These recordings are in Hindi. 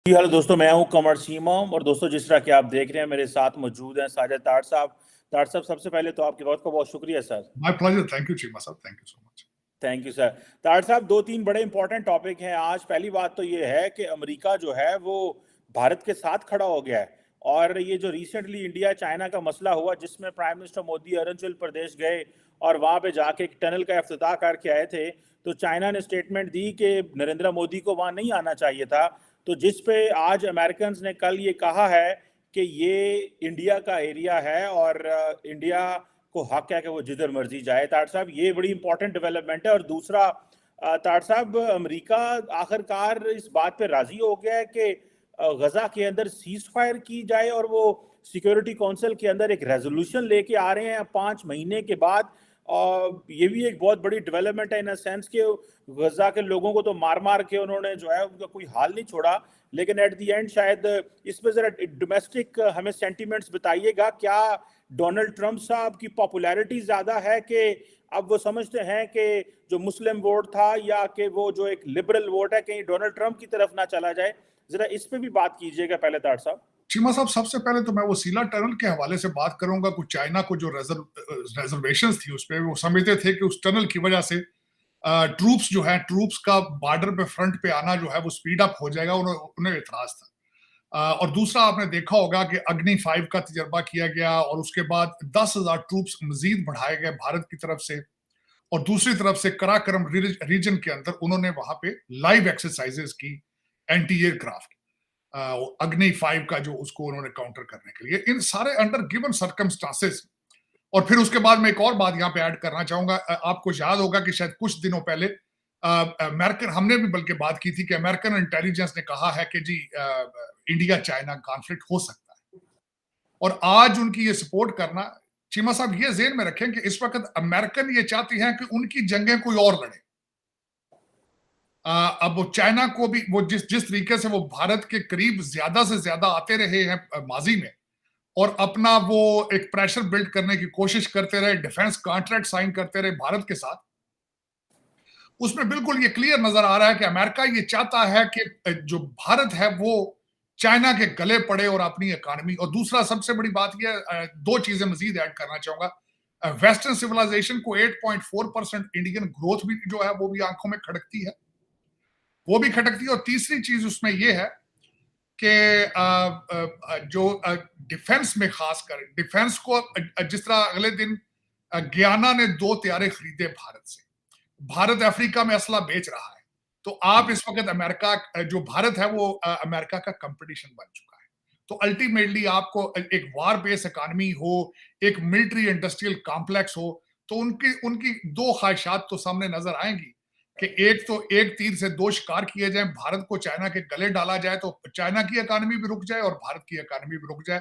जी हेलो दोस्तों, मैं हूं कमर सीमम। और दोस्तों, जिस तरह कि आप देख रहे हैं, मेरे साथ मौजूद हैं साजिद तार साहब। तार साहब, सबसे पहले तो आपकी बहुत बहुत शुक्रिया sir. My pleasure. Thank you, Chima sir. Thank you so much. Thank you sir. तार साहब, दो तीन बड़े इंपॉर्टेंट टॉपिक हैं आज। पहली बात तो ये है कि अमेरिका जो है वो भारत के साथ खड़ा हो गया है। और ये जो रिसेंटली इंडिया चाइना का मसला हुआ, जिसमें प्राइम मिनिस्टर मोदी अरुणाचल प्रदेश गए और वहाँ पे जाके एक टनल का इफ्तिताह करके आए थे, तो चाइना ने स्टेटमेंट दी कि नरेंद्र मोदी को वहाँ नहीं आना चाहिए था। तो जिस पे आज अमेरिकन ने कल ये कहा है कि ये इंडिया का एरिया है और इंडिया को हक है कि वो जिधर मर्जी जाए। तार साहब, ये बड़ी इंपॉर्टेंट डेवलपमेंट है। और दूसरा, तार साहब, अमेरिका आखिरकार इस बात पे राजी हो गया है कि गजा के अंदर सीज फायर की जाए, और वो सिक्योरिटी काउंसिल के अंदर एक रेजोल्यूशन लेके आ रहे हैं 5 महीने के बाद। और ये भी एक बहुत बड़ी डेवलपमेंट है इन सेंस कि गजा के लोगों को तो मार मार के उन्होंने जो है उनका कोई हाल नहीं छोड़ा, लेकिन एट द एंड शायद इस पे जरा डोमेस्टिक हमें सेंटीमेंट्स बताइएगा। क्या डोनाल्ड ट्रंप साहब की पॉपुलैरिटी ज्यादा है कि अब वो समझते हैं कि जो मुस्लिम वोट था या कि वो जो एक लिबरल वोट है, कहीं डोनाल्ड ट्रंप की तरफ ना चला जाए? जरा इस पे भी बात कीजिएगा पहले, तार साहब। चीमा साहब, सबसे पहले तो मैं वो सीला टनल के हवाले से बात करूंगा। कुछ चाइना को जो रिजर्वेशंस थी उस पर वो समझते थे कि उस टनल की वजह से ट्रूप्स जो है, ट्रूप्स का बॉर्डर पे फ्रंट पे आना जो है वो स्पीड अप हो जाएगा। उन्हें इतराज था। और दूसरा, आपने देखा होगा कि अग्नि 5 का तजर्बा किया गया और उसके बाद 10,000 ट्रूप्स मजीद बढ़ाए गए भारत की तरफ से। और दूसरी तरफ से कराकरम रीजन के अंदर उन्होंने वहां पे लाइव एक्सरसाइजेस की एंटी एयरक्राफ्ट अग्नि 5 का, जो उसको उन्होंने काउंटर करने के लिए। इन सारे अंडर गिवन सर्कमस्टांसेस। और फिर उसके बाद मैं एक और बात यहाँ पे ऐड करना चाहूंगा। आपको याद होगा कि शायद कुछ दिनों पहले अमेरिकन, हमने भी बल्कि बात की थी कि अमेरिकन इंटेलिजेंस ने कहा है कि जी इंडिया चाइना कॉन्फ्लिक्ट हो सकता है। और आज उनकी ये सपोर्ट करना, चीमा साहब ये जेहन में रखें कि इस वक्त अमेरिकन ये चाहती हैं कि उनकी जंगें कोई और लड़े। अब वो चाइना को भी, वो जिस जिस तरीके से वो भारत के करीब ज्यादा से ज्यादा आते रहे हैं माजी में, और अपना वो एक प्रेशर बिल्ड करने की कोशिश करते रहे, डिफेंस कॉन्ट्रैक्ट साइन करते रहे भारत के साथ, उसमें बिल्कुल ये क्लियर नजर आ रहा है कि अमेरिका ये चाहता है कि जो भारत है वो चाइना के गले पड़े और अपनी इकोनॉमी। और दूसरा सबसे बड़ी बात यह, दो चीजें मजीद ऐड करना चाहूंगा। वेस्टर्न सिविलाइजेशन को 8.4% इंडियन ग्रोथ भी जो है वो भी आंखों में खटकती है, वो भी खटकती है। और तीसरी चीज उसमें यह है कि जो डिफेंस में, खासकर डिफेंस को, जिस तरह अगले दिन गयाना ने 2 तैयारे खरीदे भारत से, भारत अफ्रीका में असला बेच रहा है। तो आप इस वक्त अमेरिका, जो भारत है वो अमेरिका का कंपटीशन बन चुका है। तो अल्टीमेटली आपको एक वार बेस इकोनॉमी हो, एक मिलिट्री इंडस्ट्रियल कॉम्प्लेक्स हो, तो उनकी उनकी दो ख्वाहिशात तो सामने नजर आएंगी कि एक तो एक तीर से दो शिकार किए जाएं, भारत को चाइना के गले डाला जाए तो चाइना की इकोनॉमी भी रुक जाए और भारत की इकोनॉमी भी रुक जाए,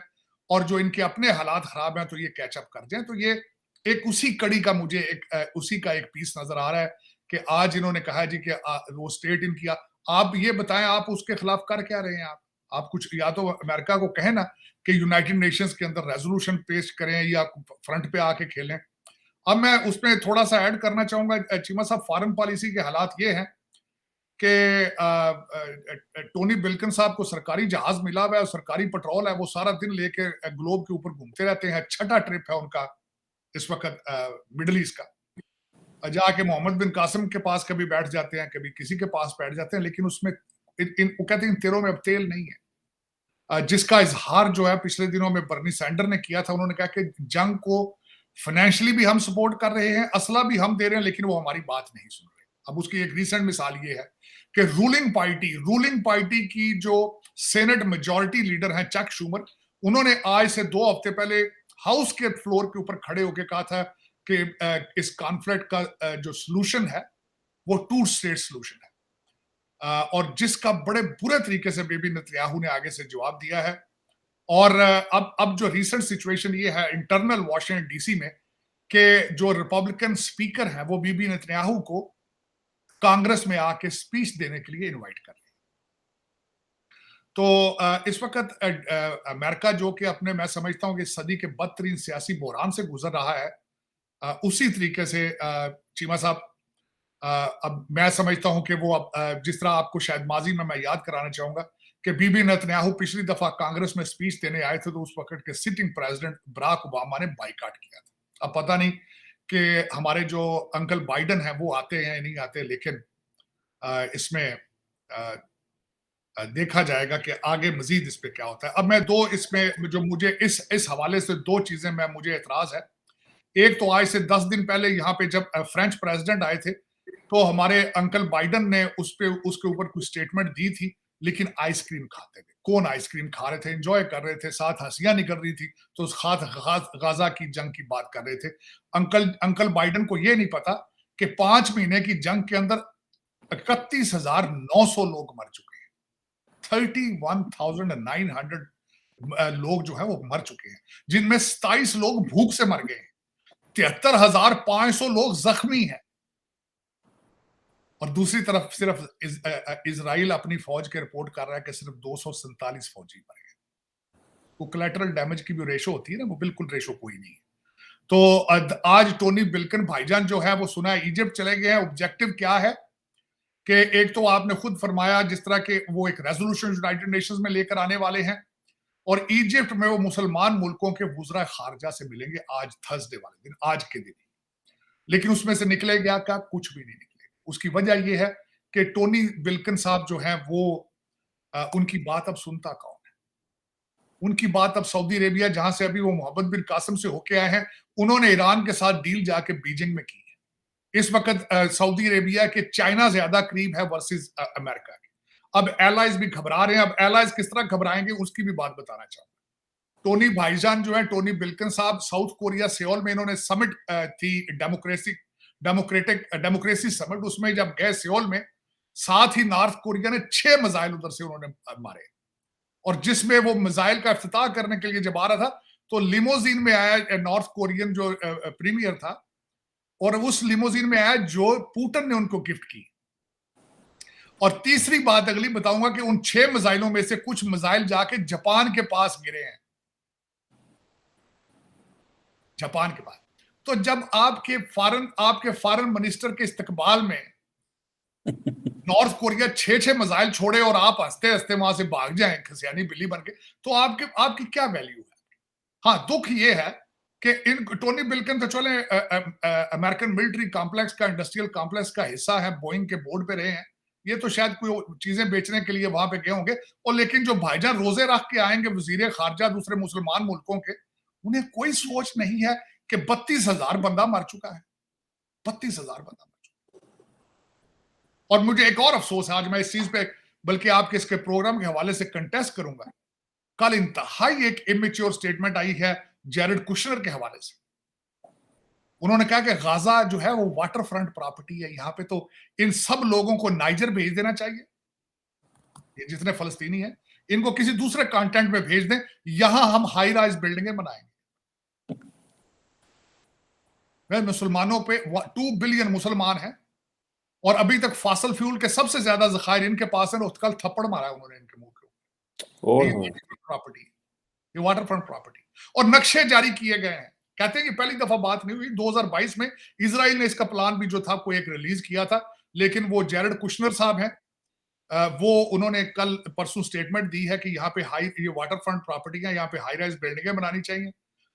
और जो इनके अपने हालात खराब हैं तो ये कैचअप कर जाए। तो ये एक उसी कड़ी का, मुझे एक उसी का एक पीस नजर आ रहा है कि आज इन्होंने कहा जी कि वो स्टेट इनकी, आप ये बताएं आप उसके खिलाफ कर क्या रहे हैं? आप कुछ, या तो अमेरिका को कहें ना कि यूनाइटेड नेशंस के अंदर रेजोल्यूशन पेश करें या फ्रंट पे आके खेलें। अब मैं उसमें थोड़ा सा ऐड करना चाहूंगा चीमा साहब, फॉरेन पॉलिसी के हालात ये हैं कि टोनी बिल्किन साहब को सरकारी जहाज मिला हुआ है और सरकारी पेट्रोल है, वो सारा दिन लेके ग्लोब के ऊपर घूमते रहते हैं। छठा ट्रिप है उनका इस वक्त मिडल ईस्ट का। जाके मोहम्मद बिन कासिम के पास कभी बैठ जाते हैं, कभी किसी के पास बैठ जाते हैं, लेकिन उसमें वो कहते हैं इन तेरों में अब तेल नहीं है। जिसका इजहार जो है पिछले दिनों में बर्नी सैंडर ने किया था। उन्होंने कहा कि जंग को फाइनेंशियली भी हम सपोर्ट कर रहे हैं, असला भी हम दे रहे हैं, लेकिन वो हमारी बात नहीं सुन रहे। अब उसकी एक रिसेंट मिसाल ये है कि रूलिंग पार्टी की जो सेनेट मेजॉरिटी लीडर हैं चक शूमर, उन्होंने आज से 2 हफ्ते पहले हाउस के फ्लोर के ऊपर खड़े होकर कहा था कि इस कॉन्फ्लिक्ट का जो सोल्यूशन है वो 2 स्टेट सोल्यूशन है। और जिसका बड़े बुरे तरीके से बेबी नेतन्याहू ने आगे से जवाब दिया है। और अब जो रिसेंट सिचुएशन ये है इंटरनल वॉशिंगटन डीसी में, कि जो रिपब्लिकन स्पीकर है वो बीबी नेतन्याहू को कांग्रेस में आके स्पीच देने के लिए इनवाइट कर रहे हैं। तो इस वक्त अमेरिका, जो कि अपने, मैं समझता हूं कि सदी के बदतरीन सियासी बहरान से गुजर रहा है, उसी तरीके से चीमा साहब, अब मैं समझता हूं कि वो जिस तरह आपको शायद माजी में मैं याद कराना चाहूंगा कि बीबी नेतन्याहू पिछली दफा कांग्रेस में स्पीच देने आए थे तो उस वक्त के सिटिंग प्रेसिडेंट बराक ओबामा ने बाइकाट किया था। अब पता नहीं कि हमारे जो अंकल बाइडन हैं वो आते हैं नहीं आते, लेकिन इसमें देखा जाएगा कि आगे मजीद इस पे क्या होता है। अब मैं दो इसमें जो मुझे इस हवाले से दो चीजें मुझे एतराज है। एक तो आज से 10 दिन पहले यहाँ पे जब फ्रेंच प्रेसिडेंट आए थे तो हमारे अंकल बाइडन ने उसके ऊपर कुछ स्टेटमेंट दी थी, लेकिन आइसक्रीम खाते थे। कौन आइसक्रीम खा रहे थे, एंजॉय कर रहे थे, साथ हंसियां निकल रही थी, तो उस गाजा की जंग की बात कर रहे थे। अंकल बाइडन को यह नहीं पता कि 5 महीने की जंग के अंदर 31,900 लोग मर चुके हैं। 31,900 लोग जो है वो मर चुके हैं, जिनमें 27 लोग भूख से मर गए हैं, 73,500 लोग जख्मी हैं। और दूसरी तरफ सिर्फ इजराइल अपनी फौज के रिपोर्ट कर रहा है कि सिर्फ 247 फौजी मर गए। वो कोलैटरल डैमेज की भी रेशो होती है ना, वो बिल्कुल रेशो कोई नहीं है। तो आज टोनी बिल्किन भाईजान जो है वो सुना है इजिप्ट चले गए हैं। ऑब्जेक्टिव क्या है कि एक तो आपने खुद फरमाया जिस तरह के वो एक रेजोल्यूशन यूनाइटेड नेशंस में लेकर आने वाले हैं, और इजिप्ट में वो मुसलमान मुल्कों के वुज़रा खारजा से मिलेंगे आज थर्सडे वाले दिन, आज के दिन। लेकिन उसमें से निकलेगा क्या? कुछ भी नहीं निकलेगा। उसकी वजह यह है कि टोनी बिल्किन साहब जो हैं वो उनकी बात अब सुनता कौन है? उनकी बात अब सऊदी अरेबिया, जहां से अभी वो मोहम्मद बिन कासिम से होके आए हैं, उन्होंने ईरान के साथ डील जाके बीजिंग में की है। इस वक्त सऊदी अरेबिया के चाइना ज्यादा करीब है वर्सेस अमेरिका के। अब एलाइज भी घबरा रहे हैं। अब एलाइज किस तरह घबराएंगे उसकी भी बात बताना चाहूंगा। टोनी भाईजान जो है, टोनी बिल्किन साहब, साउथ कोरिया सियोल में इन्होंने समिट थी डेमोक्रेसी समिट, उसमें जब गए सियोल में, साथ ही नॉर्थ कोरिया ने 6 मिसाइल उधर से उन्होंने मारे, और जिसमें वो मिसाइल का इफ्तिताह करने के लिए जब आ रहा था तो लिमोजीन में आया नॉर्थ कोरियन जो प्रीमियर था, और उस लिमोजीन में आया जो पुतिन ने उनको गिफ्ट की। और तीसरी बात अगली बताऊंगा कि उन 6 मिसाइलों में से कुछ मिसाइल जाके जापान के पास गिरे हैं, जापान के पास। तो जब आपके फॉरेन मिनिस्टर के इस्तकबाल में नॉर्थ कोरिया 6 मिसाइल छोड़े और आप हंसते हंसते वहां से भाग जाएं खसियानी बिल्ली बन के, तो आपकी क्या वैल्यू है? हाँ, दुख ये है कि इन टोनी बिल्किन तो चले अमेरिकन मिलिट्री कॉम्प्लेक्स का, इंडस्ट्रियल कॉम्प्लेक्स का हिस्सा है, बोइंग के बोर्ड पे रहे हैं, ये तो शायद कोई चीजें बेचने के लिए वहां पे गए होंगे। और लेकिन जो भाईजान रोजे रख के आएंगे वजीर खारजा दूसरे मुसलमान मुल्कों के, उन्हें कोई सोच नहीं है कि 32,000 बंदा मर चुका है, 32,000 बंदा मर चुका है। और मुझे एक और अफसोस है, आज मैं इस चीज पे बल्कि आपके इसके प्रोग्राम के हवाले से कंटेस्ट करूंगा। कल इंतहाई एक इमेच्योर स्टेटमेंट आई है जेरेड कुशनर के हवाले से। उन्होंने कहा कि गाजा जो है वो वाटर फ्रंट प्रॉपर्टी है, यहां पे तो इन सब लोगों को नाइजर भेज देना चाहिए, ये जितने फलस्तीनी हैं इनको किसी दूसरे कॉन्टिनेंट में भेज दें, यहां हम हाई राइज बिल्डिंगें बनाएंगे। मुसलमानों पे 2 बिलियन मुसलमान हैं, और अभी तक फॉसल फ्यूल के सबसे ज्यादा जखायर इनके पास है। कल थप्पड़ मारा उन्होंने इनके मुंह के ऊपर। प्रॉपर्टी, ये वाटर फ्रंट प्रॉपर्टी, और नक्शे जारी किए गए हैं। कहते हैं कि पहली दफा बात नहीं हुई, 2022 में इजराइल ने इसका प्लान भी जो था कोई एक रिलीज किया था, लेकिन वो जेरेड कुशनर साहब हैं, वो उन्होंने कल परसों स्टेटमेंट दी है कि यहाँ पे ये वाटर फ्रंट प्रॉपर्टी है, यहाँ पे हाई राइज बिल्डिंगें बनानी चाहिए।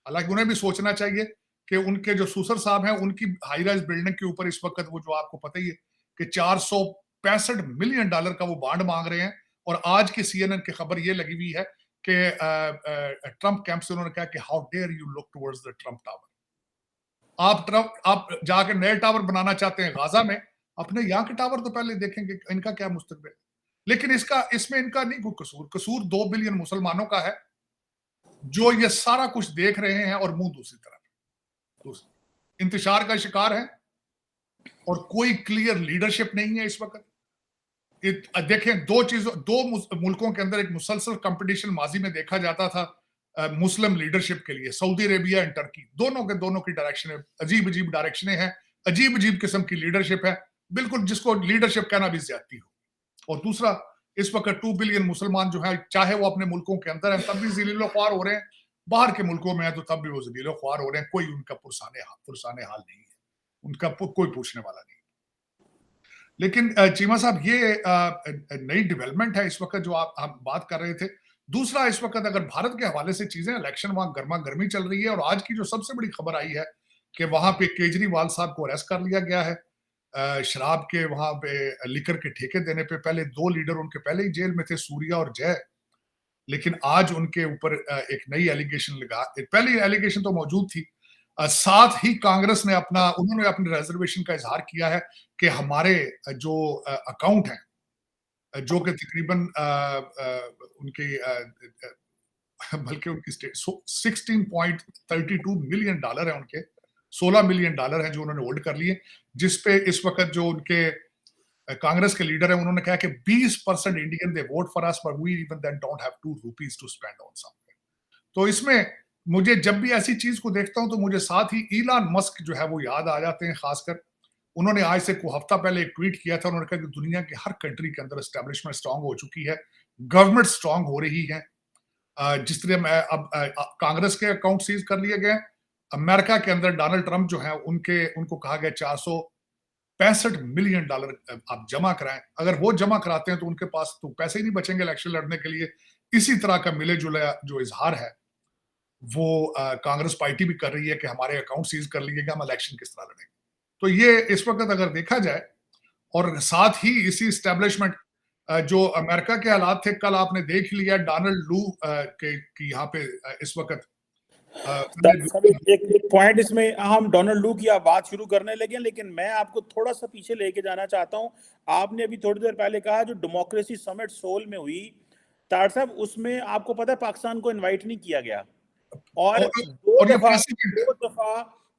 हालांकि उन्हें भी सोचना चाहिए कि उनके जो सूसर साहब हैं उनकी हाई राइज बिल्डिंग के ऊपर इस वक्त वो जो आपको पता ही है कि $465 मिलियन का वो बांड मांग रहे हैं। और आज की CNN की खबर ये लगी हुई है कि ट्रंप कैंप से उन्होंने कहा कि how dare you look towards the Trump Tower. आप जाकर नए टावर बनाना चाहते हैं गाजा में, अपने यहाँ के टावर तो पहले देखेंगे इनका क्या मुस्तकबिल। लेकिन इसमें इनका नहीं कोई कसूर 2 बिलियन मुसलमानों का है जो ये सारा कुछ देख रहे हैं और मुंह दूसरी तरफ इंतशार का शिकार है, और कोई क्लियर लीडरशिप नहीं है इस वक्त। देखें, दो मुल्कों के अंदर एक मुसलसल कंपटीशन माजी में देखा जाता था मुस्लिम लीडरशिप के लिए, सऊदी अरेबिया एंड टर्की, दोनों की डायरेक्शन है, अजीब अजीब डायरेक्शनें हैं, अजीब अजीब किस्म की लीडरशिप है, बिल्कुल जिसको लीडरशिप कहना भी ज्यादती हो। और दूसरा, इस वक्त 2 बिलियन मुसलमान जो है, चाहे वो अपने मुल्कों के अंदर है तब भी ज़लीलो ख्वार हो रहे हैं, बाहर के मुल्कों में है तो तब भी वो ज़लीलो ख्वार हो रहे हैं। कोई उनका पुरसाने हाल नहीं है, उनका कोई पूछने वाला नहीं। लेकिन चीमा साहब, ये नई डेवलपमेंट है इस वक्त जो आप बात कर रहे थे। दूसरा, इस वक्त अगर भारत के हवाले से चीजें, इलेक्शन वहां गर्मा गर्मी चल रही है, और आज की जो सबसे बड़ी खबर आई है कि वहां पे केजरीवाल साहब को अरेस्ट कर लिया गया है शराब के, वहां पे लिकर के ठेके देने पे। पहले 2 लीडर उनके पहले ही जेल में थे, सूर्या और जय, लेकिन आज उनके ऊपर एक नई एलिगेशन लगा। पहली एलिगेशन तो मौजूद थी। साथ ही कांग्रेस ने उन्होंने अपने रिजर्वेशन का इजहार किया है कि हमारे जो अकाउंट हैं, जो कि तकरीबन उनके बल्कि उनकी स्टेट $16.32 मिलियन है, उनके $16 मिलियन हैं जो उन्होंने होल्ड कर लिए, जिसपे इस वक्त जो उनके कांग्रेस के लीडर हैं उन्होंने कहा कि 20% Indian they vote for us but we even then don't have ₹2 to spend on something. तो इसमें मुझे जब भी ऐसी चीज को देखता हूं तो मुझे साथ ही इलॉन मस्क जो है वो याद आ जाते हैं। खासकर उन्होंने आज से कुछ हफ्ता पहले एक ट्वीट किया था, उन्होंने कहा कि दुनिया के हर कंट्री के अंदर एस्टेब्लिशमेंट स्ट्रांग हो चुकी है, गवर्नमेंट स्ट्रांग हो रही है। जिस तरह मैं अब कांग्रेस के अकाउंट सीज कर लिए गए, अमेरिका के अंदर डोनाल्ड ट्रंप जो है उनको कहा गया $465 मिलियन आप जमा कराएं। अगर वो जमा कराते हैं तो उनके पास तो पैसे ही नहीं बचेंगे इलेक्शन लड़ने के लिए। इसी तरह का मिले जुले जो इजहार है वो कांग्रेस पार्टी भी कर रही है कि हमारे अकाउंट सीज कर लिए गए, हम इलेक्शन किस तरह लड़ेंगे। तो ये इस वक्त अगर देखा जाए, और साथ ही इसी एस्टेब्लिशमेंट जो अमेरिका के हालात थे, कल आपने देख लिया डोनाल्ड लू के की यहाँ पे इस वक्त एक पॉइंट इसमें हम डोनाल्ड लू की आप बात शुरू करने लगे, लेकिन मैं आपको थोड़ा सा पीछे लेके जाना चाहता हूं। आपने अभी थोड़ी देर पहले कहा जो डेमोक्रेसी समिट सोल में हुई, तार साहब, उसमें आपको पता है पाकिस्तान को इनवाइट नहीं किया गया, और दो दफा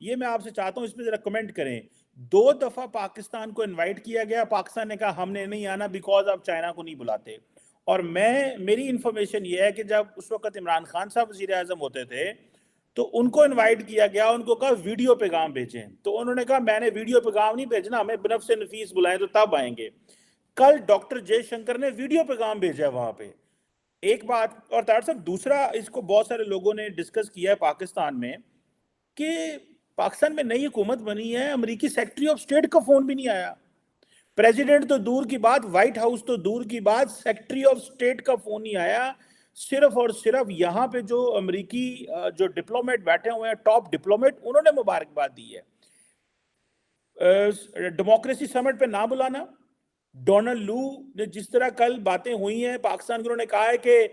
ये मैं आपसे चाहता हूं, इसमें जरा कमेंट करें। 2 दफा पाकिस्तान को इनवाइट किया गया, पाकिस्तान ने कहा हमने नहीं आना बिकॉज आप चाइना को नहीं बुलाते। और मेरी इंफॉर्मेशन ये है कि जब उस वक्त इमरान खान साहब वजीर आजम होते थे तो उनको इनवाइट किया गया, उनको कहा वीडियो पैगाम भेजें, तो उन्होंने कहा मैंने वीडियो पैगाम नहीं भेजना, हमें बनफ से नफीस बुलाएं तो तब आएंगे। कल डॉक्टर जयशंकर ने वीडियो पैगाम भेजा वहां पे, एक बात। और तार साहब, दूसरा, इसको बहुत सारे लोगों ने डिस्कस किया है पाकिस्तान में कि पाकिस्तान में नई हुकूमत बनी है, अमेरिकी सेक्रेटरी ऑफ स्टेट का फोन भी नहीं आया। प्रेसिडेंट तो दूर की बात, व्हाइट हाउस तो दूर की बात, सेक्रेटरी ऑफ स्टेट का फोन नहीं आया। सिर्फ और सिर्फ यहाँ पे जो अमेरिकी जो डिप्लोमेट बैठे हुए हैं, टॉप डिप्लोमेट, उन्होंने मुबारकबाद दी है। डेमोक्रेसी समिट पे ना बुलाना, डोनाल्ड लू ने जिस तरह कल बातें हुई हैं पाकिस्तान की, उन्होंने कहा है कि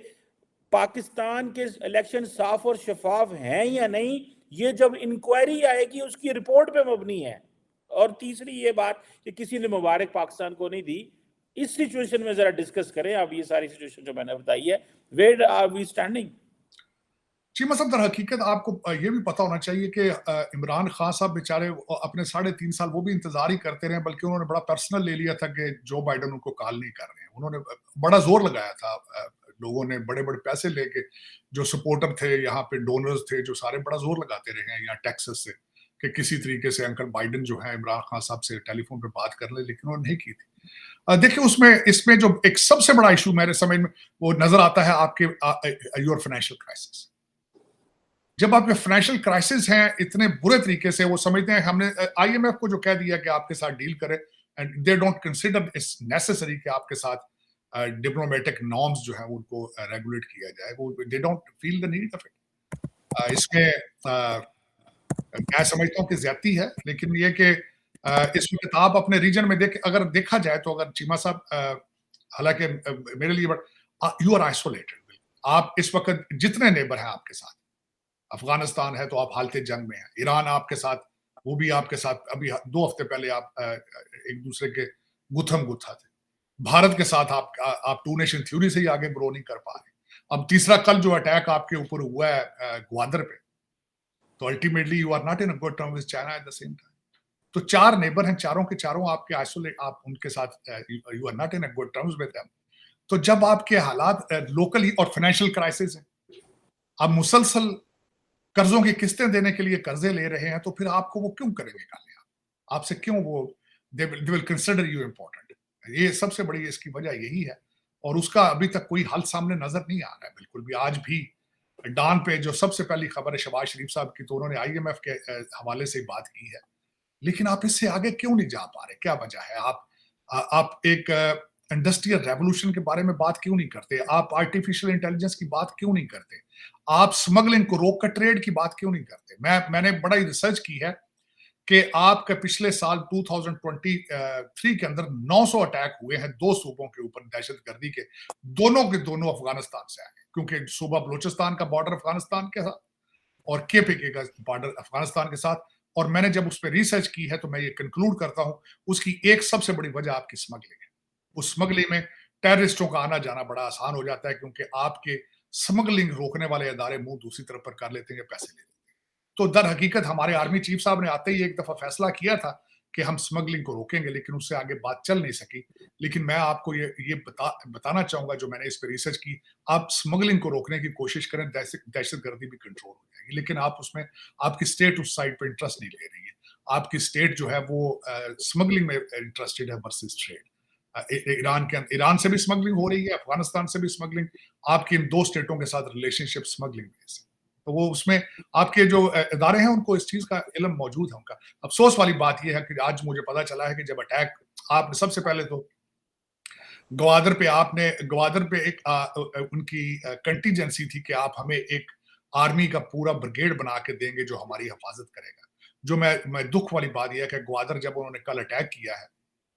पाकिस्तान के इलेक्शन साफ और शफाफ हैं या नहीं, ये जब इंक्वायरी आएगी उसकी रिपोर्ट पे मबनी है। और तीसरी ये बात कि किसी ने मुबारक पाकिस्तान को नहीं दी। इस सिचुएशन में जरा डिस्कस करें आप ये सारी सिचुएशन जो मैंने बताई है, where are we standing. Cheema साहब, दर हकीकत आपको ये भी पता होना चाहिए कि इमरान खान साहब बेचारे अपने 3.5 साल वो भी इंतजार ही करते रहे, बल्कि उन्होंने बड़ा पर्सनल ले लिया था कि जो बाइडन उनको कॉल नहीं कर रहे हैं। उन्होंने बड़ा जोर लगाया था, लोगों ने बड़े बड़े पैसे लेके, जो सपोर्टर थे यहाँ पे, डोनर्स थे, जो सारे बड़ा जोर लगाते रहे हैं यहाँ टेक्सास से कि किसी तरीके से अंकल बाइडन जो है इमरान खान साहब से टेलीफोन पे बात कर ले, लेकिन उन्होंने नहीं की थी। देखिए, इसमें जो एक सबसे बड़ा इशू मेरे समझ में वो नजर आता है आपके योर फाइनेंशियल क्राइसिस। जब आपके फाइनेंशियल क्राइसिस हैं इतने बुरे तरीके से, वो समझते हैं हमने IMF को जो कह दिया कि आपके साथ डील करे, and they don't consider it's necessary कि आपके साथ डिप्लोमेटिक नॉर्म्स जो है उनको रेगुलेट किया जाए, वो they don't feel the need of it. इसमें मैं समझता हूँ कि ज्यादती है, लेकिन ये कि इस वक्त आप अपने रीजन में अगर देखा जाए तो, अगर चीमा साहब, हालांकि मेरे लिए यू आर आइसोलेटेड। आप इस वक्त जितने नेबर हैं आपके साथ, अफगानिस्तान है तो आप हालते जंग में हैं, ईरान आपके साथ, वो भी आपके साथ अभी 2 हफ्ते पहले आप एक दूसरे के गुत्थम गुत्था थे। भारत के साथ आप 2 नेशन थ्योरी से ही आगे ग्रो नहीं कर पा रहे। अब तीसरा कल जो अटैक आपके ऊपर हुआ है ग्वादर पे, तो ultimately you are not in a good term with China at the same time. तो 4 नेबर हैं, चारों के चारों आपके आइसोलेट, आप उनके साथ you are not in a good terms with them. तो जब आपके हालात लोकली और फाइनेंशियल क्राइसिस है, आप मुसलसल कर्जों की किस्तें देने के लिए कर्जे ले रहे हैं, तो फिर आपको वो क्यों करेंगे कामयाब? आपसे क्यों वो they will consider you important? ये सबसे बड़ी इसकी वजह यही है, और उसका अभी तक कोई हल सामने नजर नहीं आ रहा है बिल्कुल भी। आज भी डान पे जो सबसे पहली खबर है शहबाज शरीफ साहब की, तो उन्होंने IMF के हवाले से बात की है, लेकिन आप इससे आगे क्यों नहीं जा पा रहे? क्या वजह है? आप एक इंडस्ट्रियल रेवोल्यूशन के बारे में बात क्यों नहीं करते? आप आर्टिफिशियल इंटेलिजेंस की बात क्यों नहीं करते? आप स्मगलिंग को रोककर ट्रेड की बात क्यों नहीं करते? मैंने बड़ा ही रिसर्च की है कि आपके पिछले साल 2023 के अंदर 900 अटैक हुए हैं दो सूबों के ऊपर दहशतगर्दी के, दोनों के दोनों अफगानिस्तान से आए, क्योंकि सूबा बलूचिस्तान का बॉर्डर अफगानिस्तान के साथ और केपीके का बॉर्डर अफगानिस्तान के साथ। और मैंने जब उस पर रिसर्च की है तो मैं ये कंक्लूड करता हूं, उसकी एक सबसे बड़ी वजह आपकी स्मगलिंग है। उस स्मगलिंग में टेररिस्टों का आना जाना बड़ा आसान हो जाता है, क्योंकि आपके स्मगलिंग रोकने वाले अदारे मुंह दूसरी तरफ पर कर लेते हैं, पैसे ले लेते हैं। तो दर हकीकत हमारे आर्मी चीफ साहब ने आते ही एक दफा फैसला किया था कि हम स्मगलिंग को रोकेंगे, लेकिन उससे आगे बात चल नहीं सकी। लेकिन मैं आपको ये बताना चाहूंगा, जो मैंने इस पर रिसर्च की, आप स्मगलिंग को रोकने की कोशिश करें, दहशतगर्दी भी कंट्रोल हो जाएगी। लेकिन आप उसमें, आपकी स्टेट उस साइड पे इंटरेस्ट नहीं ले रही है। आपकी स्टेट जो है वो स्मगलिंग में इंटरेस्टेड है वर्सेस ट्रेड। ईरान से भी स्मगलिंग हो रही है, अफगानिस्तान से भी स्मगलिंग, आपकी इन दो स्टेटों के साथ रिलेशनशिप स्मगलिंग बेस्ड। तो वो उसमें आपके जो इदारे हैं उनको इस चीज का इल्म मौजूद है उनका। अफसोस वाली बात यह है कि आज मुझे पता चला है कि जब अटैक, आपने सबसे पहले तो ग्वादर पे एक उनकी कंटीजेंसी थी कि आप हमें एक आर्मी का पूरा ब्रिगेड बना के देंगे जो हमारी हिफाजत करेगा। जो मैं दुख वाली बात यह है कि ग्वादर जब उन्होंने कल अटैक किया है,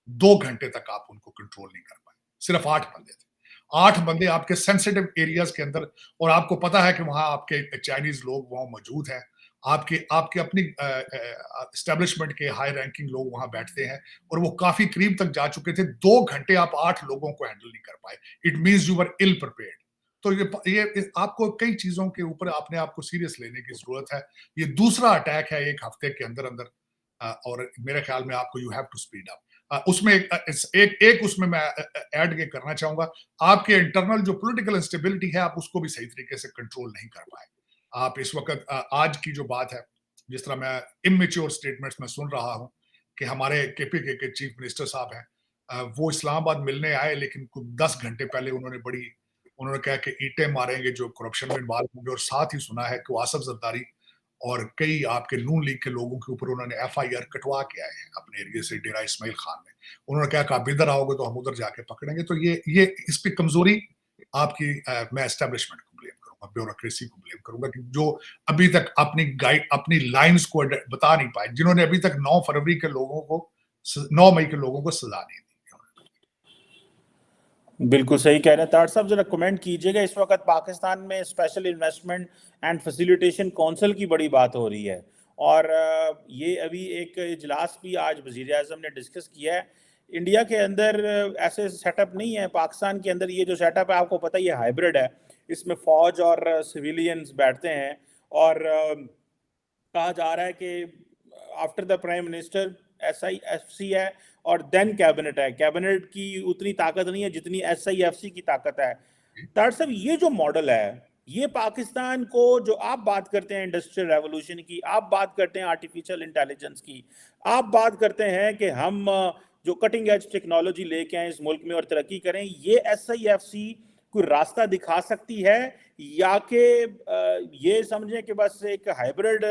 2 घंटे तक आप उनको कंट्रोल नहीं कर पाए। सिर्फ 8 बंदे थे, 8 बंदे आपके सेंसिटिव एरियाज के अंदर, और आपको पता है कि वहां आपके चाइनीज लोग वहां मौजूद हैं, आपके आपके अपनी एस्टेब्लिशमेंट के हाई रैंकिंग लोग वहां बैठते हैं, और वो काफी करीब तक जा चुके थे। 2 घंटे आप 8 लोगों को हैंडल नहीं कर पाए। It means you were ill prepared. तो ये आपको कई चीजों के ऊपर अपने आप को सीरियस लेने की जरूरत है। ये दूसरा अटैक है एक हफ्ते के अंदर अंदर, और मेरे ख्याल में आपको you have to speed up. उसमें एक उसमें मैं ऐड ये करना चाहूंगा, आपके इंटरनल जो पॉलिटिकल इंस्टेबिलिटी है, आप उसको भी सही तरीके से कंट्रोल नहीं कर पाए। आप इस वक्त आज की जो बात है, जिस तरह मैं इमेच्योर स्टेटमेंट्स में सुन रहा हूं कि हमारे केपीके के चीफ मिनिस्टर साहब हैं, वो इस्लामाबाद मिलने आए, लेकिन कुछ 10 घंटे पहले उन्होंने कहा कि ईंटें मारेंगे जो करप्शन में इन्वॉल्व होंगे। और साथ ही सुना है कि आसफ जरदारी और कई आपके नून लीग के लोगों के ऊपर उन्होंने FIR कटवा के आए हैं अपने एरिया से, डेरा इस्माइल खान में। उन्होंने कहा कि आप इधर आओगे तो हम उधर जाके पकड़ेंगे। तो ये इस पे कमजोरी आपकी, मैं एस्टेब्लिशमेंट को ब्लेम करूंगा, ब्यूरोक्रेसी को ब्लेम करूंगा, कि जो अभी तक अपनी लाइंस को बता नहीं पाए, जिन्होंने अभी तक 9 फरवरी के लोगों को, 9 मई के लोगों को सजा नहीं दी। बिल्कुल सही कह रहे हैं तार साहब। जरा कमेंट कीजिएगा, इस वक्त पाकिस्तान में special investment and facilitation council की बड़ी बात हो रही है, और ये अभी एक इजलास भी आज वजीर आज़म ने डिस्कस किया है। इंडिया के अंदर ऐसे सेटअप नहीं है, पाकिस्तान के अंदर ये जो सेटअप है आपको पता ही है, हाइब्रिड है। इसमें फौज और सिविलियंस बैठते हैं, और कहा जा रहा है कि after the prime minister SIFC है, और देन कैबिनेट है। कैबिनेट की उतनी ताकत नहीं है जितनी SIFC की ताकत है। तार साहब, ये जो मॉडल है, ये पाकिस्तान को, जो आप बात करते हैं इंडस्ट्रियल रेवोल्यूशन की, आप बात करते हैं आर्टिफिशियल इंटेलिजेंस की, आप बात करते हैं कि हम जो कटिंग एज टेक्नोलॉजी लेके आए इस मुल्क में और तरक्की करें, ये SIFC कोई रास्ता दिखा सकती है, या कि ये समझें कि बस एक हाइब्रिड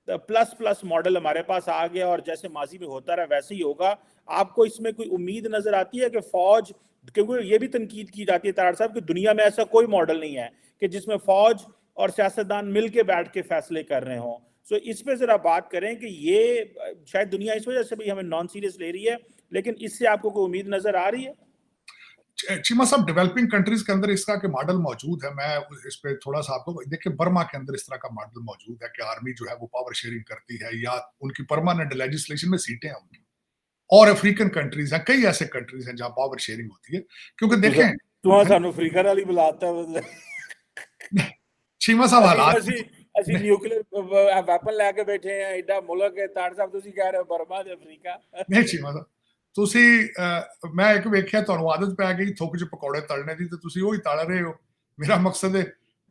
प्लस प्लस मॉडल हमारे पास आ गया और जैसे माजी में होता रहा वैसे ही होगा? आपको इसमें कोई उम्मीद नजर आती है कि फौज, क्योंकि ये भी तनकीद की जाती है तार साहब कि दुनिया में ऐसा कोई मॉडल नहीं है कि जिसमें फौज और सियासतदान मिल के बैठ के फैसले कर रहे हों। सो इस पे जरा बात करें कि ये शायद दुनिया इस वजह से भी हमें नॉन सीरियस ले रही है, लेकिन इससे आपको कोई उम्मीद नजर आ रही है? चीमा साहब, डेवलपिंग कंट्रीज के अंदर इस तरह के मॉडल मौजूद है। मैं इस पे थोड़ा सा आपको देखिए, बर्मा के अंदर इस तरह का मॉडल मौजूद है कि आर्मी जो है वो पावर शेयरिंग करती है, या उनकी परमानेंट लेजिस्लेशन में सीटें हैं उनकी। और अफ्रीकन कंट्रीज हैं, कई ऐसे कंट्रीज हैं जहां पावर शेयरिंग होती है, क्योंकि देखें ਤੁਹਾਨੂੰ ਅਫਰੀਕਾ ਨਾਲ ਹੀ ਬੁਲਾਤਾ चीमा साहब, हालात ਅਸੀਂ ਨਿਊਕਲੀਅਰ ਵੈਪਨ ਲੈ ਕੇ ਬੈਠੇ ਆ, ਐਡਾ ਮੁਲਕ ਹੈ ਤਾੜ ਸਾਹਿਬ, ਤੁਸੀਂ ਕਹਿ ਰਹੇ ਹੋ ਬਰਮਾ ਤੇ ਅਫਰੀਕਾ। ਨਹੀਂ ਚੀਮਾ ਸਾਹਿਬ, ਤੁਸੀਂ ਮੈਂ ਇੱਕ ਵੇਖਿਆ ਤੁਹਾਨੂੰ ਆਦਤ ਪੈ ਗਈ ਥੁੱਕ 'ਚ ਪਕੌੜੇ ਤਲਣੇ ਦੀ, ਤੇ ਤੁਸੀਂ ਉਹੀ ਤਲ ਰਹੇ ਹੋ। ਮੇਰਾ ਮਕਸਦ ਹੈ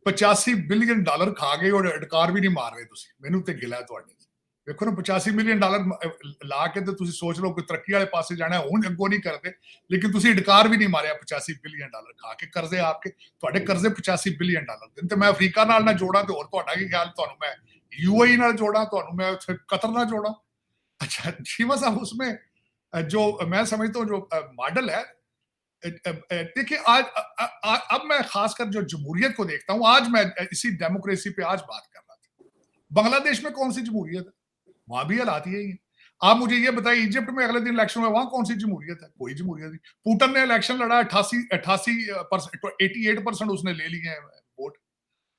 $85 ਬਿਲੀਅਨ ਖਾ ਗਏ ਔਰ ਅਡਕਾਰ ਵੀ ਨਹੀਂ ਮਾਰ ਰਹੇ ਤੁਸੀਂ, ਮੈਨੂੰ ਤੇ ਗਿਲਾ ਤੁਹਾਡੇ। ਵੇਖੋ ਨਾ, $85 ਬਿਲੀਅਨ ਲਾ ਕੇ ਤੇ ਤੁਸੀਂ ਸੋਚ ਲਓ ਕਿ ਤਰੱਕੀ ਵਾਲੇ ਪਾਸੇ ਜਾਣਾ, ਹੁਣ ਅੱਗੋਂ ਨਹੀਂ ਕਰਦੇ, ਲੇਕਿਨ ਤੁਸੀਂ ਅਡਕਾਰ ਵੀ ਨਹੀਂ ਮਾਰਿਆ $85 ਬਿਲੀਅਨ ਖਾ ਕੇ। ਕਰਜ਼ੇ ਆਪਕੇ, ਤੁਹਾਡੇ ਕਰਜ਼ੇ $85 ਬਿਲੀਅਨ ਦੇ। ਤੇ ਮੈਂ ਅਫਰੀਕਾ ਨਾਲ ਨਾ ਜੋੜਾਂ ਤੇ ਹੋਰ ਤੁਹਾਡਾ ਕੀ ਖਿਆਲ? ਤੁਹਾਨੂੰ ਮੈਂ UAE ਨਾਲ ਜੋੜਾਂ, ਤੁਹਾਨੂੰ ਮੈਂ ਕਤਰ ਨਾਲ ਜੋੜਾਂ? अच्छा चीमा साहब, उसमें जो मैं समझता हूँ जो मॉडल है, देखिए आज अब मैं खासकर जो जमहूरियत को देखता हूँ, आज मैं इसी डेमोक्रेसी पे आज बात कर रहा था। बांग्लादेश में कौन सी जमहूरियत है? वहां भी हालात यही है। आप मुझे ये बताइए, इजिप्ट में अगले दिन इलेक्शन हुआ, वहां कौन सी जमहूरियत है? कोई जमहूरियत नहीं। पुतिन ने इलेक्शन लड़ा, 88% उसने ले लिए हैं वोट,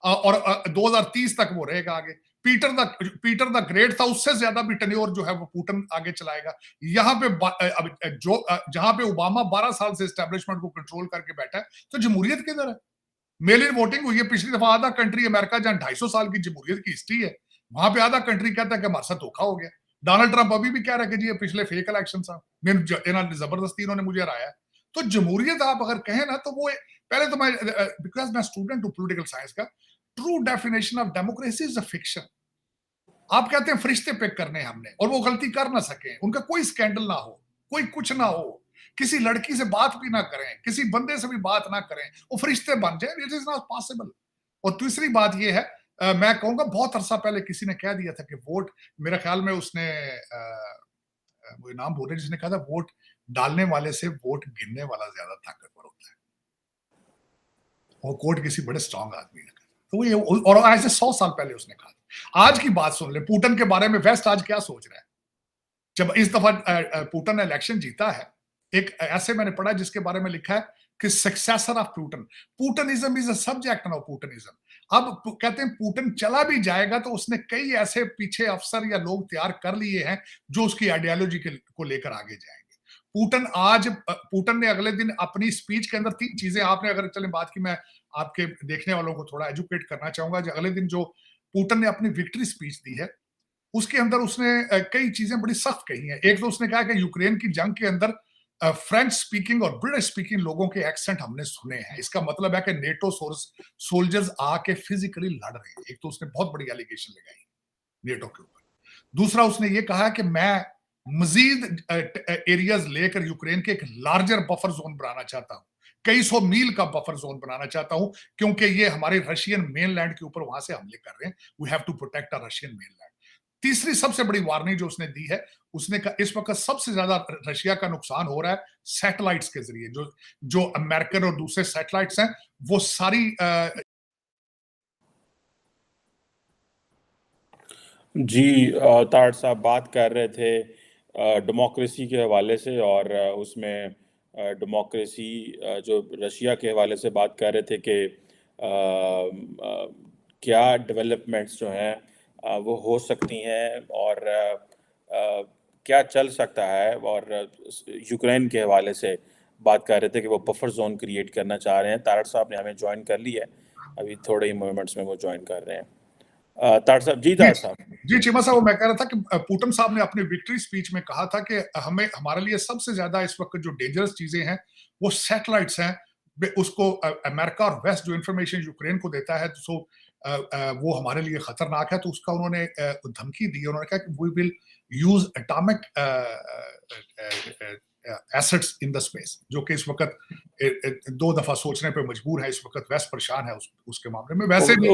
और 2030 तक वो रहेगा आगे। पीटर द ग्रेट था, उससे ज्यादा भी टेन्योर जो है वो पुतिन आगे चलाएगा। यहाँ पे जहां पे ओबामा 12 साल से एस्टेब्लिशमेंट को कंट्रोल करके बैठा है, तो जमहूरियत किधर है? मेल इन वोटिंग हुई है पिछली दफा। आधा कंट्री अमेरिका, जहां 250 साल की जमहूरियत की हिस्ट्री है, वहां पे आधा कंट्री कहता है कि हमारे साथ धोखा हो गया। डोनाल्ड ट्रंप अभी भी कह रहा है कि जी ये पिछले फेक इलेक्शन था, जबरदस्ती इन्होंने मुझे हराया। तो जमहूरियत आप अगर कहें ना, तो वो पहले तो मैं, बिकॉज मैं स्टूडेंट हूं पॉलिटिकल साइंस का, true definition of democracy is a fiction. आप कहते हैं फरिश्ते पिक करने हमने, और वो गलती कर ना सके, उनका कोई स्कैंडल ना हो, कोई कुछ ना हो, किसी लड़की से बात भी ना करें, किसी बंदे से भी बात ना करें, वो फरिश्ते बन जाए, इट इज नॉट पॉसिबल। और तीसरी बात ये है, मैं कहूंगा बहुत अरसा पहले किसी ने कह दिया था कि वोट, मेरे ख्याल में उसने वो नाम बोल रहे जिसने कहा था, वोट डालने वाले से वोट गिनने वाला ज्यादा ताकतवर होता है। वो कोट किसी बड़े स्ट्रांग आदमी ने कहा, तो ये, और आज से 100 साल पहले उसने कहा। आज की बात सुन ले, पुतिन के बारे में वेस्ट आज क्या सोच रहा है? जब इस दफा पुतिन ने इलेक्शन जीता है, एक ऐसे मैंने पढ़ा जिसके बारे में लिखा है कि successor of Putin, Putinism is a subject of Putinism. अब कहते हैं पुतिन चला भी जाएगा तो उसने कई ऐसे पीछे अफसर या लोग तैयार कर लिए हैं जो उसकी आइडियोलॉजी को लेकर आगे जाएंगे। पुतिन ने अगले दिन अपनी स्पीच के अंदर 3 चीजें, आपने अगर चले बात की, मैं आपके देखने वालों को थोड़ा एजुकेट करना चाहूंगा। जो अगले दिन जो पुतिन ने अपनी विक्ट्री स्पीच दी है, उसके अंदर उसने कई चीजें बड़ी सख्त कही हैं। एक तो उसने कहा कि यूक्रेन की जंग के अंदर फ्रेंच स्पीकिंग और ब्रिटिश स्पीकिंग लोगों के एक्सेंट हमने सुने हैं। इसका मतलब है कि नेटो सोल्जर्स आके फिजिकली लड़ रहे हैं। एक तो उसने बहुत बड़ी एलिगेशन लगाई नेटो के ऊपर। दूसरा उसने ये कहा कि मैं मजीद एरियाज लेकर यूक्रेन के एक लार्जर बफर जोन बनाना चाहता हूं, कई 100 मील का बफर जोन बनाना चाहता हूं, क्योंकि ये हमारे रशियन मेनलैंड के ऊपर वहां से हमले कर रहे हैं। We have to protect our Russian mainland. तीसरी सबसे बड़ी वार्निंग जो उसने दी है, उसने कहा इस वक्त सबसे ज्यादा रशिया का नुकसान हो रहा है सैटेलाइट्स के जरिए। जो अमेरिकन और दूसरे सैटेलाइट्स हैं, वो सारी जी, ताड़ साहब बात कर रहे थे डेमोक्रेसी के हवाले से, और उसमें डेमोक्रेसी जो रशिया के हवाले से बात कर रहे थे कि क्या डेवलपमेंट्स जो हैं वो हो सकती हैं, और क्या चल सकता है। और यूक्रेन के हवाले से बात कर रहे थे कि वो बफर जोन क्रिएट करना चाह रहे हैं। तारड़ साहब ने हमें ज्वाइन कर लिया है, अभी थोड़े ही मोमेंट्स में वो ज्वाइन कर रहे हैं। तारड़ साहब, जी जी तारड़ साहब। जी चीमा साहब, वो मैं कह रहा था कि पुतिन साहब ने अपनी विक्ट्री स्पीच में कहा था कि हमारे लिए सबसे ज्यादा इस वक्त जो डेंजरस चीजें हैं वो सैटेलाइट्स हैं। उसको अमेरिका और वेस्ट जो इंफॉर्मेशन यूक्रेन को देता है, तो वो हमारे लिए खतरनाक है। तो उसका उन्होंने धमकी दी। उन्होंने कहा कि we will use atomic assets in the space, जो कि इस वक्त 2 दफा सोचने पे मजबूर है। इस वक्त वेस्ट परेशान है उसके मामले में। वैसे भी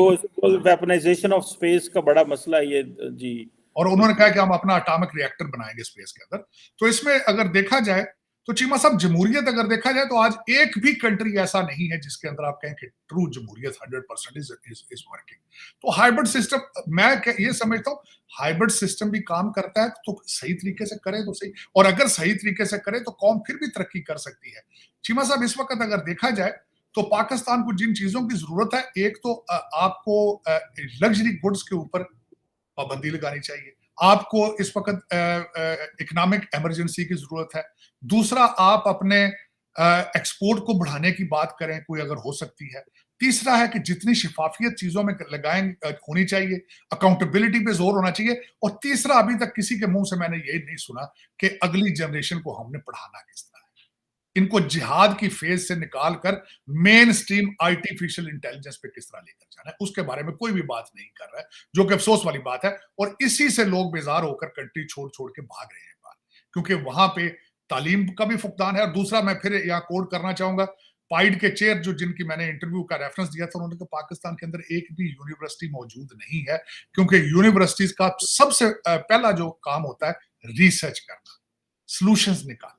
वेपनाइजेशन ऑफ स्पेस का बड़ा मसला है ये, जी। और उन्होंने कहा कि हम अपना एटॉमिक रिएक्टर बनाएंगे स्पेस के अंदर। तो इसमें अगर देखा जाए तो चीमा साहब, जमहूरियत अगर देखा जाए तो आज एक भी कंट्री ऐसा नहीं है जिसके अंदर आप कहें कि ट्रू जमहूरियत 100% इज वर्किंग। तो हाइब्रिड सिस्टम, मैं ये समझता हूँ हाइब्रिड सिस्टम भी काम करता है, तो सही तरीके से करे तो सही, और अगर सही तरीके से करे तो कौम फिर भी तरक्की कर सकती है। चीमा साहब, इस वक्त अगर देखा जाए तो पाकिस्तान को जिन चीजों की जरूरत है, एक तो आपको लग्जरी गुड्स के ऊपर पाबंदी लगानी चाहिए। आपको इस वक्त इकोनॉमिक इमरजेंसी की जरूरत है। दूसरा, आप अपने एक्सपोर्ट को बढ़ाने की बात करें, कोई अगर हो सकती है। तीसरा है कि जितनी शिफाफियत चीजों में लगाएं होनी चाहिए, अकाउंटेबिलिटी पे जोर होना चाहिए। और तीसरा, अभी तक किसी के मुंह से मैंने यही नहीं सुना कि अगली जनरेशन को हमने पढ़ाना किस तरह है। इनको जिहाद की फेज से निकालकर मेन स्ट्रीम आर्टिफिशियल इंटेलिजेंस पे किस तरह लेकर जाना है, उसके बारे में कोई भी बात नहीं कर रहा है, जो कि अफसोस वाली बात है। और इसी से लोग बेजार होकर कंट्री छोड़ छोड़ के भाग रहे हैं बाहर, क्योंकि वहां पे तालीम का भी फुकदान है। और दूसरा, मैं फिर यहाँ कोड करना चाहूंगा, पाइड के चेयर जो जिनकी मैंने इंटरव्यू का रेफरेंस दिया था, उन्होंने कहा पाकिस्तान के अंदर एक भी यूनिवर्सिटी मौजूद नहीं है, क्योंकि यूनिवर्सिटीज का सबसे पहला जो काम होता है रिसर्च करना। सॉल्यूशंस निकालने।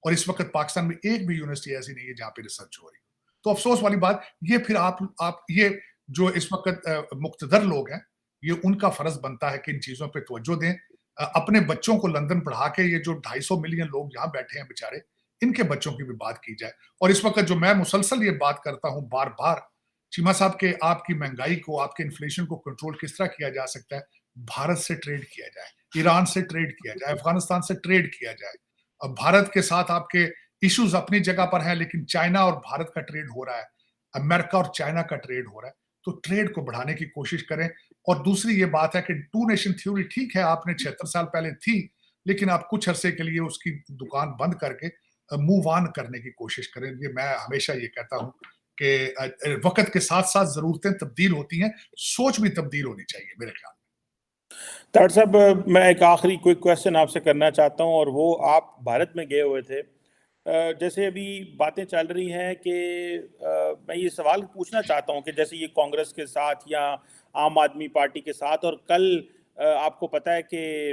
और इस वक्त पाकिस्तान में एक भी यूनिवर्सिटी ऐसी नहीं है जहां पे रिसर्च हो रही। तो अफसोस वाली बात ये, फिर आप ये जो इस वक्त मुक्तदर लोग हैं, ये उनका फर्ज बनता है कि इन चीजों पे तवज्जो दें। अपने बच्चों को लंदन पढ़ा के, ये जो 250 मिलियन लोग यहाँ बैठे हैं बेचारे, इनके बच्चों की भी बात की जाए। और इस वक्त जो मैं मुसलसल ये बात करता हूँ बार बार, चीमा साहब के आपकी महंगाई को, आपके इन्फ्लेशन को कंट्रोल किस तरह किया जा सकता है? भारत से ट्रेड किया जाए, ईरान से ट्रेड किया जाए, अफगानिस्तान से ट्रेड किया जाए। अब भारत के साथ आपके इश्यूज अपनी जगह पर हैं, लेकिन चाइना और भारत का ट्रेड हो रहा है, अमेरिका और चाइना का ट्रेड हो रहा है, तो ट्रेड को बढ़ाने की कोशिश करें। और दूसरी ये बात है कि टू नेशन थ्योरी ठीक है, आपने 76 साल पहले थी, लेकिन आप कुछ अरसे के लिए उसकी दुकान बंद करके मूव ऑन करने की कोशिश करें। ये मैं हमेशा ये कहता हूं कि वक्त के साथ साथ जरूरतें तब्दील होती हैं, सोच भी तब्दील होनी चाहिए मेरे ख्याल में। तार साहब, मैं एक आखिरी क्विक क्वेश्चन आपसे करना चाहता हूं, और वो, आप भारत में गए हुए थे, जैसे अभी बातें चल रही हैं कि मैं ये सवाल पूछना चाहता हूं कि जैसे ये कांग्रेस के साथ या आम आदमी पार्टी के साथ, और कल आपको पता है कि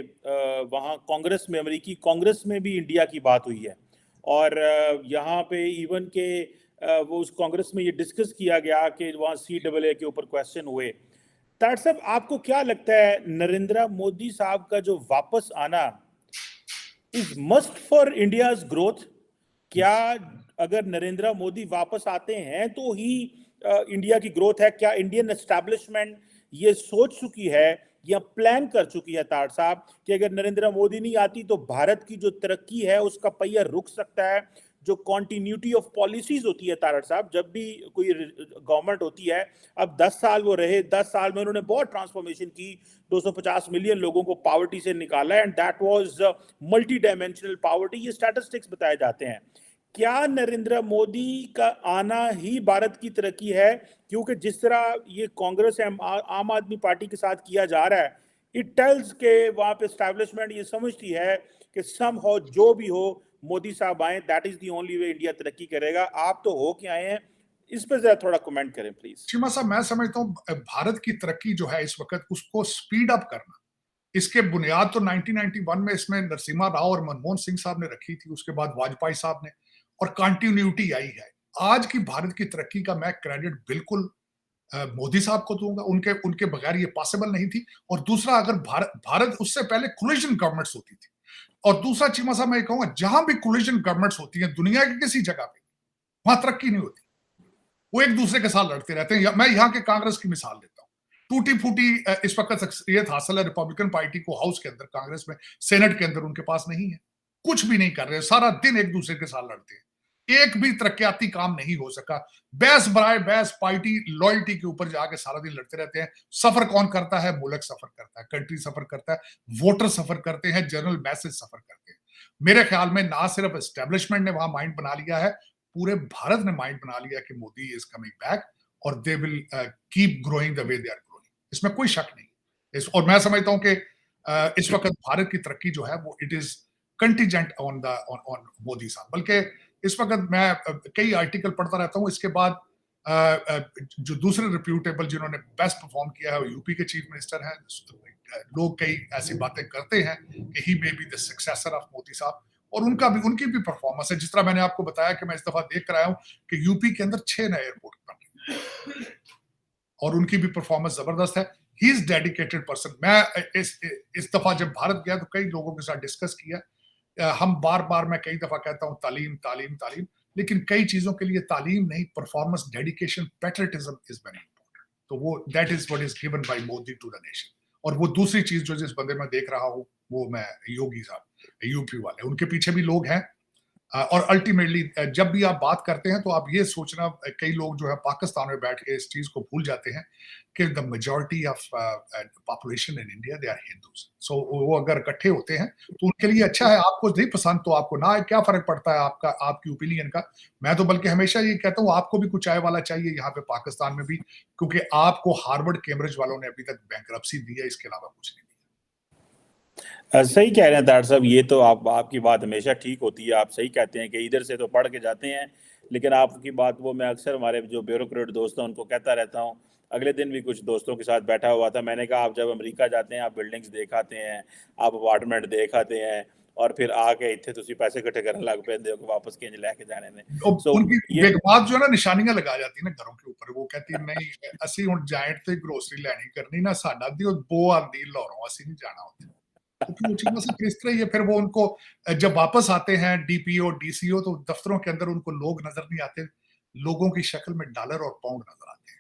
वहाँ कांग्रेस में, अमेरिकी कांग्रेस में भी इंडिया की बात हुई है, और यहाँ पे इवन के वो उस कांग्रेस में ये डिस्कस किया गया कि वहाँ CAA के ऊपर क्वेश्चन हुए। तार साहब, आपको क्या लगता है, नरेंद्र मोदी साहब का जो वापस आना is must for India's growth? क्या अगर नरेंद्र मोदी वापस आते हैं तो ही इंडिया की ग्रोथ है? क्या इंडियन एस्टैब्लिशमेंट ये सोच चुकी है या प्लान कर चुकी है, तार साहब, कि अगर नरेंद्र मोदी नहीं आती तो भारत की जो तरक्की है उसका पहिया रुक सकता है? जो कॉन्टिन्यूटी ऑफ पॉलिसीज होती है तारड़ साहब, जब भी कोई गवर्नमेंट होती है, अब 10 साल वो रहे, 10 साल में उन्होंने बहुत ट्रांसफॉर्मेशन की, 250 मिलियन लोगों को पॉवर्टी से निकाला, and that was multi dimensional poverty, ये स्टैटिस्टिक्स बताए जाते हैं। क्या नरेंद्र मोदी का आना ही भारत की तरक्की है? क्योंकि जिस तरह ये कांग्रेस आम आदमी पार्टी के साथ किया जा रहा है, इट टेल्स के वहां पे एस्टैब्लिशमेंट ये समझती है कि सम हो, जो भी हो, मोदी साहब आए, that is the only way India तरक्की करेगा। आप तो हो के आए हैं, इस पर जरा थोड़ा कमेंट करें प्लीज। चीमा साहब, मैं समझता हूँ भारत की तरक्की जो है इस वक्त, उसको स्पीड अप करना, इसके बुनियाद तो 1991 में इसमें नरसिम्हा राव और मनमोहन सिंह साहब ने रखी थी, उसके बाद वाजपेयी साहब ने, और कंटिन्यूटी आई है। आज की भारत की तरक्की का मैं क्रेडिट बिल्कुल मोदी साहब को दूंगा, उनके उनके बगैर ये पॉसिबल नहीं थी। और दूसरा, अगर भारत उससे पहले कोलिशन गवर्नमेंट्स होती थी, और दूसरा चीमा साहब मैं कहूंगा, जहां भी कोलिशन गवर्नमेंट्स होती हैं दुनिया की किसी जगह पे, वहां तरक्की नहीं होती, वो एक दूसरे के साथ लड़ते रहते हैं। मैं यहाँ के कांग्रेस की मिसाल देता हूँ, टूटी फूटी इस वक्त शख्सियत हासिल है रिपब्लिकन पार्टी को हाउस के अंदर, कांग्रेस में सेनेट के अंदर उनके पास नहीं है, कुछ भी नहीं कर रहे, सारा दिन एक दूसरे के साथ लड़ते हैं, एक भी तरक्याती काम नहीं हो सका। बहस बराए बहस पार्टी लॉयल्टी के ऊपर जाके सारा दिन लड़ते रहते हैं। सफर कौन करता है? मुल्क सफर करता है, कंट्री सफर करता है, वोटर सफर करते हैं, जनरल मैसेज सफर करते हैं। मेरे ख्याल में ना सिर्फ एस्टेब्लिशमेंट ने वहां माइंड बना लिया है, पूरे भारत ने माइंड बना लिया कि मोदी इज कमिंग बैक, और they will keep growing the way they are growing, इसमें कोई शक नहीं। और मैं समझता हूं कि इस वक्त भारत की तरक्की जो है वो it is contingent on Modi साहब। बल्कि इस वक्त मैं कई आर्टिकल पढ़ता रहता हूँ, इसके बाद जो दूसरे रिप्यूटेबल जिन्होंने बेस्ट परफॉर्म किया है यूपी के चीफ मिनिस्टर हैं, लोग कई ऐसी बातें करते हैं कि he may be the successor of Modi साहब, और उनकी भी परफॉर्मेंस है। जिस तरह मैंने आपको बताया कि मैं इस दफा देख कर आया हूं कि यूपी के अंदर 6 नए एयरपोर्ट बन रहे हैं, और उनकी भी परफॉर्मेंस जबरदस्त है। He is dedicated person. मैं इस दफा जब भारत गया तो कई लोगों के साथ डिस्कस किया, हम बार बार, मैं कई दफा कहता हूं तालीम तालीम तालीम, लेकिन कई चीजों के लिए तालीम नहीं, performance, dedication, patriotism is very important. तो वो that is what is given by Modi to the nation. और वो दूसरी चीज जो जिस बंदे में देख रहा हूं, वो मैं योगी साहब यूपी वाले, उनके पीछे भी लोग हैं। और अल्टीमेटली जब भी आप बात करते हैं तो आप ये सोचना, कई लोग जो है पाकिस्तान में बैठ के इस चीज को भूल जाते हैं कि the majority of population in India they are Hindus. So वो अगर इकट्ठे होते हैं तो उनके लिए अच्छा है। आपको नहीं पसंद तो आपको ना, क्या फर्क पड़ता है आपका, आपकी ओपिनियन का। मैं तो बल्कि हमेशा ये कहता हूँ, आपको भी कुछ आय वाला चाहिए यहाँ पे पाकिस्तान में भी, क्योंकि आपको हार्वर्ड कैम्ब्रिज वालों ने अभी तक बैंकरप्सी दी है, इसके अलावा कुछ नहीं। सही कह रहे हैं तार साहब, ये तो आपकी बात हमेशा ठीक होती है। आप सही कहते हैं कि इधर से तो पढ़ के जाते हैं, लेकिन आपकी बात, वो मैं अक्सर हमारे जो ब्यूरोक्रेट दोस्त हैं उनको कहता रहता हूँ। अगले दिन भी कुछ दोस्तों के साथ बैठा हुआ था, मैंने कहा आप जब अमेरिका जाते हैं आप बिल्डिंग्स देख आते हैं, आप अपार्टमेंट देख आते हैं, और फिर आके इत्थे तुसी पैसे इकट्ठे करने लग पैंदे हो कि वापस किंज लेके जाने ने। तो उनकी ये बेगमात जो है ना निशानियां लगा जाती है ना घरों के ऊपर, वो कहती है नहीं ਅਸੀਂ ਹੁਣ ਜਾਇंट ਤੇ ग्रोसरी ਲੈਣੀ करनी ना साडा दी बो आंदी लाहौरों ਅਸੀਂ नहीं जाना ਉੱਥੇ, क्योंकि वो चीज़ से इस तरह ही है। फिर वो उनको जब वापस आते हैं डीपीओ डीसीओ तो दफ्तरों के अंदर उनको लोग नजर नहीं आते, लोगों की शक्ल में डॉलर और पाउंड नजर आते हैं।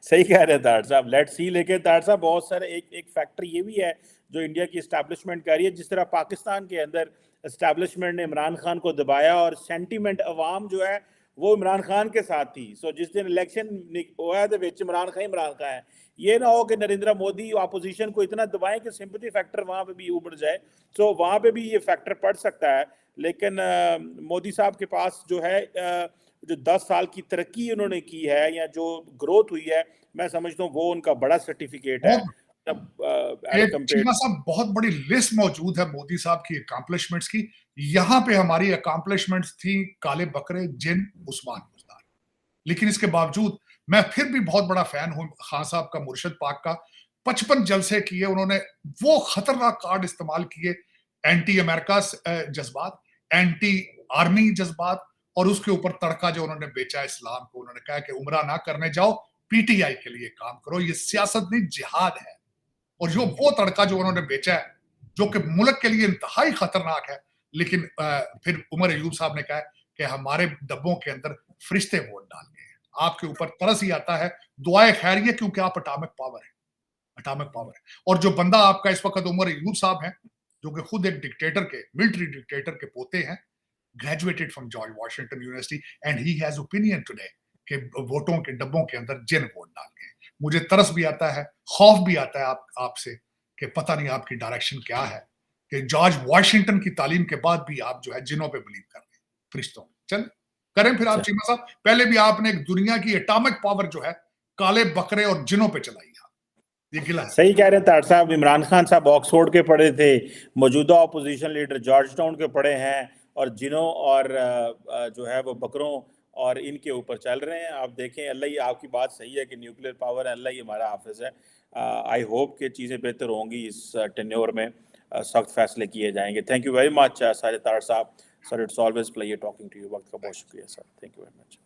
सही कह रहे हैं तार साहब, लेट्स सी। लेकिन तार साहब बहुत सारे एक फैक्टर ये भी है जो इंडिया की एस्टैब्लिशमेंट कर रही है, जिस तरह पाकिस्तान के अंदर एस्टैब्लिशमेंट ने इमरान खान को दबाया और सेंटीमेंट अवाम जो है वो इमरान खान के साथ थी। सो जिस दिन इलेक्शन होया तो विच इमरान खान है, ये ना हो कि नरेंद्र मोदी अपोजिशन को इतना दबाएं कि सिंपैथी फैक्टर वहां पे भी उभर जाए। सो वहां पे भी ये फैक्टर पड़ सकता है। लेकिन मोदी साहब के पास जो है जो 10 साल की तरक्की उन्होंने की है या जो ग्रोथ हुई है, मैं समझता हूँ वो उनका बड़ा सर्टिफिकेट है। चीमा साहब बहुत बड़ी लिस्ट मौजूद है मोदी साहब की अकम्पलिशमेंट्स की। यहाँ पे हमारी अकम्पलिशमेंट्स थी काले बकरे, जिन, उस्मान बुज़दार। लेकिन इसके बावजूद मैं फिर भी बहुत बड़ा फैन हूं खान साहब का, मुर्शद पाक का। 55 जलसे किए उन्होंने, वो खतरनाक कार्ड इस्तेमाल किए, एंटी अमेरिका जज्बात, एंटी आर्मी जज्बात, और उसके ऊपर तड़का जो उन्होंने बेचा इस्लाम को। उन्होंने कहा कि उम्रा ना करने जाओ, पीटीआई के लिए काम करो, ये सियासत नहीं जिहाद है। और जो वो तड़का जो उन्होंने बेचा है, जो कि मुल्क के लिए इंतहाई खतरनाक है। लेकिन फिर उमर अयूब साहब ने कहा कि हमारे डब्बों के अंदर फरिश्ते वोट डाल गए। आपके ऊपर तरस ही आता है, दुआए खैरियत, क्योंकि आप अटामिक पावर है, अटामिक पावर है। और जो बंदा आपका इस वक्त उमर अयूब साहब है, जो कि खुद एक डिक्टेटर के, मिलिट्री डिक्टेटर के पोते हैं, graduated from George Washington university, and he has opinion today कि वोटों के डब्बों के अंदर जिन वोट डाल गए। मुझे तरस भी आता है, खौफ भी आता है आपसे कि पता नहीं आपकी डायरेक्शन क्या है, कि जॉर्ज वॉशिंगटन की तालीम के बाद भी आप जो है जिनों पे बिलीव कर रहे हैं, फरिश्तों में। चल करें फिर आप चीमा साहब, पहले भी आपने एक दुनिया की एटॉमिक पावर जो है काले बकरे और जिनों पे चलाई। ये गिला है। सही कह रहे हैं तार साहब। इमरान खान साहब ऑक्सफोर्ड के पढ़े थे, मौजूदा अपोजिशन लीडर जॉर्ज टाउन के पढ़े हैं, और जिनों और जो है वो बकरों और इनके ऊपर चल रहे हैं। आप देखें, अल्लाह ही, आपकी बात सही है कि न्यूक्लियर पावर है, अल्लाह ही हमारा हाफिज है। आई होप कि चीज़ें बेहतर होंगी इस टेन्योर में, सख्त फैसले किए जाएंगे। थैंक यू वेरी मच सारे तार साहब। Sir, it's always pleasure talking to you. वक्त का बहुत शुक्रिया sir, thank you very much.